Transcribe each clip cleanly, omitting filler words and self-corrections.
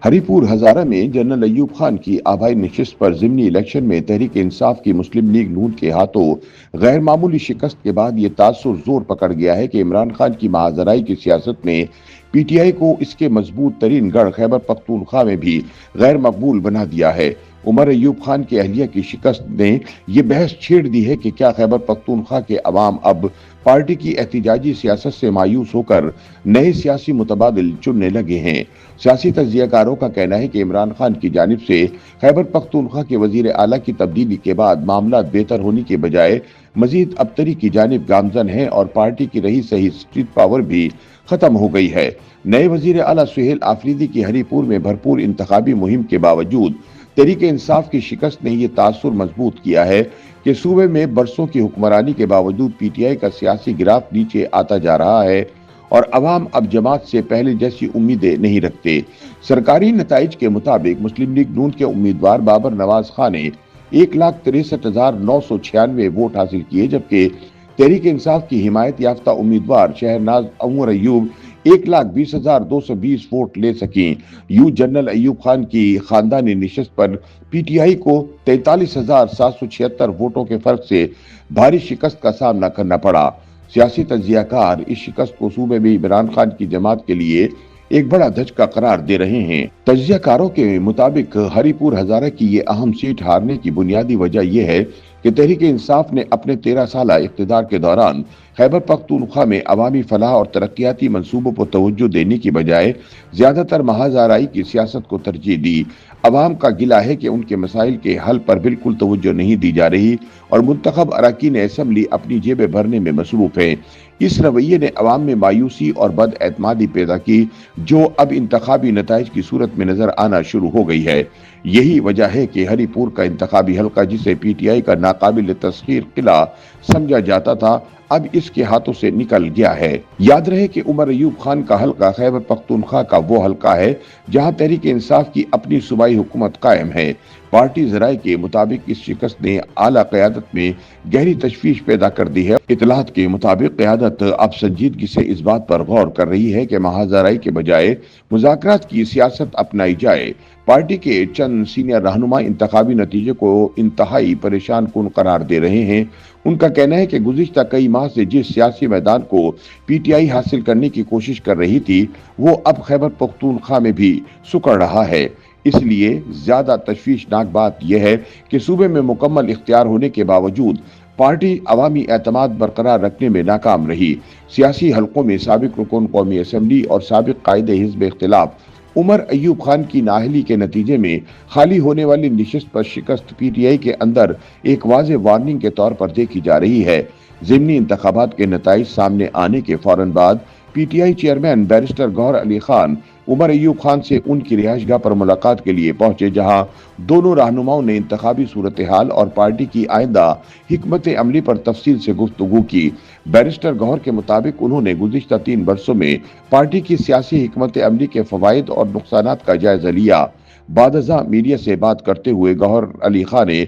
हरिपुर हजारा में जनरल अयूब खान की आबाई नशिस्त पर ज़िमनी इलेक्शन में तहरीक इंसाफ की मुस्लिम लीग नून के हाथों गैर मामूली शिकस्त के बाद ये तासुर जोर पकड़ गया है कि इमरान खान की महाजराई की सियासत ने पीटीआई को इसके मजबूत तरीन गढ़ खैबर पख्तूनख्वा में भी गैर मकबूल बना दिया है। उमर अयूब खान की अहलिया की शिकस्त ने यह बहस छेड़ दी है कि क्या खैबर पख्तूनख्वा के अवाम अब पार्टी की एहतिजाजी सियासत से मायूस होकर नए सियासी मुतबादिल चुनने लगे हैं। सियासी तज्जियाकारों का कहना है कि इमरान खान की जानिब से खैबर पख्तूनख्वा के वजीर आला की तब्दीली के बाद मामला बेहतर होने के बजाय मजीद अबतरी की जानिब गामजन है और पार्टी की रही सही स्ट्रीट पावर भी खत्म हो गई है। नए वजीर आला सुहेल आफरीदी की हरिपुर में भरपूर इंतखाबी मुहिम के बावजूद तहरीक इंसाफ की शिकस्त ने यह तासुर मजबूत किया है कि सूबे में बरसों की हुक्मरानी के बावजूद पीटीआई का सियासी गिराफ नीचे आता जा रहा है और अवाम अब जमात से पहले जैसी उम्मीदें नहीं रखते। सरकारी नताइज के मुताबिक मुस्लिम लीग नून के उम्मीदवार बाबर नवाज खान ने 1,63,996 वोट हासिल किए, जबकि तहरीक इंसाफ की हिमायत याफ्ता उम्मीदवार शहरनाज उमर अयूब 1,20,220 वोट ले सकें। यूं जनरल अयूब खान की खानदानी निशस्त पर पीटीआई को 43,776 वोटों के फर्क से भारी शिकस्त का सामना करना पड़ा। सियासी तज्जियाकार इस शिकस्त को सूबे में इमरान खान की जमात के लिए एक बड़ा धचका करार दे रहे हैं। तज्जियाकारों के मुताबिक हरिपुर हजारा की ये अहम सीट हारने की बुनियादी वजह यह है कि तहरीक इंसाफ ने अपने 13 साल इक़्तिदार के दौरान खैबर पख्तूनख्वा में अवामी फलाह और तरक्याती मंसूबों पर तवज्जो देने की बजाय ज्यादातर महाजराई की सियासत को तरजीह दी। अवाम का गिला है कि उनके मसाइल के हल पर बिल्कुल तवज्जो नहीं दी जा रही और मुंतखब अरकान असम्बली अपनी जेबें भरने में मसरूफ है। इस रवैये ने अवाम में मायूसी और बदएतमादी पैदा की, जो अब इंतखाबी नताइज की सूरत में नजर आना शुरू हो गई है। यही वजह है कि हरिपुर का इंतखाबी हल्का, जिसे पीटीआई का नाकाबिल तस्खीर किला समझा जाता था, अब इसके हाथों से निकल गया है। याद रहे कि उमर अयूब खान का हल्का खैबर पख्तूनख्वा का वो हल्का है जहां तहरीक इंसाफ की अपनी सूबाई हुकूमत कायम है। पार्टी जराए के मुताबिक इस शिकस्त ने आला क़यादत में गहरी तशवीश पैदा कर दी है। इतलात के मुताबिक क़यादत अब संजीदगी से इस बात पर गौर कर रही है कि महाजराई के बजाय मुज़ाकरात की सियासत अपनाई जाए। पार्टी के चंद सीनियर रहनुमा इंतखाबी नतीजे को इंतहाई परेशान कुन करार दे रहे हैं। उनका कहना है कि गुज़िश्ता कई माह से जिस सियासी मैदान को पीटीआई हासिल करने की कोशिश कर रही थी, वो अब खैबर पख्तूनख्वा में भी सुकड़ रहा है। इसलिए ज्यादा तशवीशनाक बात यह है कि सूबे में मुकम्मल इख्तियार होने के बावजूद पार्टी अवामी एतमाद बरकरार रखने में नाकाम रही। सियासी हलकों में साबिक रुकन कौमी असम्बली और साबिक कायदे हिज़्ब इख्तिलाफ उमर अयूब खान की नाअहली के नतीजे में खाली होने वाली निशस्त पर शिकस्त पीटीआई के अंदर एक वाज़ेह वार्निंग के तौर पर देखी जा रही है। ज़िमनी इंतखाबात के नताइज सामने आने के फौरन बाद PTI chairman barrister Gohar Ali Khan Omar Ayub Khan से उनकी रिहाइशगाह पर मुलाकात के लिए पहुंचे, जहां दोनों रहनुमाओं ने इंतखाबी सूरत हाल और पार्टी की आइंदा हिकमत अमली पर तफसील से गुफ्तगू की। बैरिस्टर गौहर के मुताबिक उन्होंने गुज़िश्ता 3 वर्षों में पार्टी की सियासी हिकमत अमली के फवाइद और नुकसानात का जायजा लिया। बादजा मीडिया से बात करते हुए गौहर अली खान ने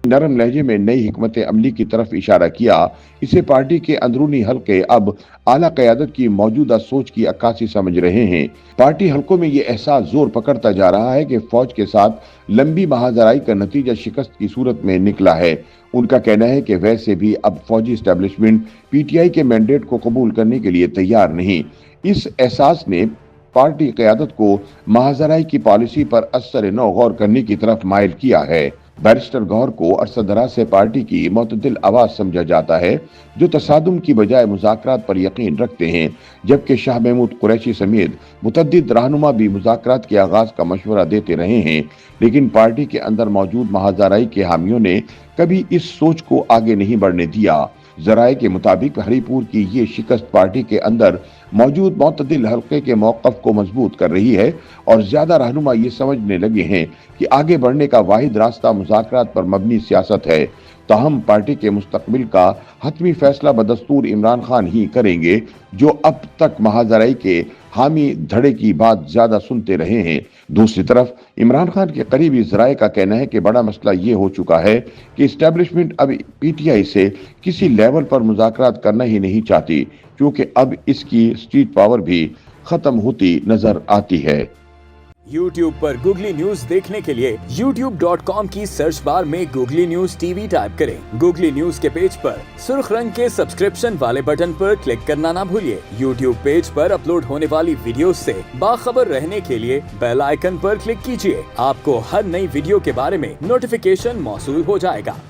नरम लहजे में नई हिकमत अमली की तरफ इशारा किया। इसे पार्टी के अंदरूनी हल्के अब आला क़यादत की मौजूदा सोच की अक्कासी समझ रहे हैं। पार्टी हल्कों में ये एहसास जोर पकड़ता जा रहा है कि फौज के साथ लंबी महाजराई का नतीजा शिकस्त की सूरत में निकला है। उनका कहना है कि वैसे भी अब फौजी एस्टेब्लिशमेंट पीटीआई के मैंडेट को कबूल करने के लिए तैयार नहीं। इस एहसास ने पार्टी क़यादत को महाजराई की पॉलिसी पर असर नौ गौर करने की तरफ माइल किया है। बैरिस्टर गौहर को अरसदराज से पार्टी की मोतदिल आवाज समझा जाता है, जो तसादुम की बजाय मुज़ाकरात पर यकीन रखते हैं, जबकि शाह महमूद कुरैशी समेत मुतअद्दिद रहनुमा भी मुज़ाकरात के आगाज का मशवरा देते रहे हैं। लेकिन पार्टी के अंदर मौजूद महाजराई के हामियों ने कभी इस सोच को आगे नहीं बढ़ने दिया। जराए के मुताबिक हरिपुर की ये शिकस्त पार्टी के अंदर मौजूद मोतदिल हल्के के मौक़िफ़ को मजबूत कर रही है और ज्यादा रहनुमा ये समझने लगे हैं कि आगे बढ़ने का वाहिद रास्ता मुज़ाकरात पर मबनी सियासत है। ताहम पार्टी के मुस्तकबिल का हतमी फैसला बदस्तूर इमरान खान ही करेंगे, जो अब तक महाजराई के हामी धड़े की बात ज्यादा सुनते रहे हैं। दूसरी तरफ इमरान खान के करीबी जराए का कहना है कि बड़ा मसला ये हो चुका है कि इस्टेब्लिशमेंट अब पीटीआई से किसी लेवल पर मुज़ाकरात करना ही नहीं चाहती, क्योंकि अब इसकी स्ट्रीट पावर भी खत्म होती नजर आती है। YouTube पर गूगली न्यूज देखने के लिए youtube.com की सर्च बार में गूगली न्यूज टीवी टाइप करें। गूगली न्यूज के पेज पर सुर्ख रंग के सब्सक्रिप्शन वाले बटन पर क्लिक करना ना भूलिए। YouTube पेज पर अपलोड होने वाली वीडियो से बाखबर रहने के लिए बेल आइकन पर क्लिक कीजिए। आपको हर नई वीडियो के बारे में नोटिफिकेशन मौसूल हो जाएगा।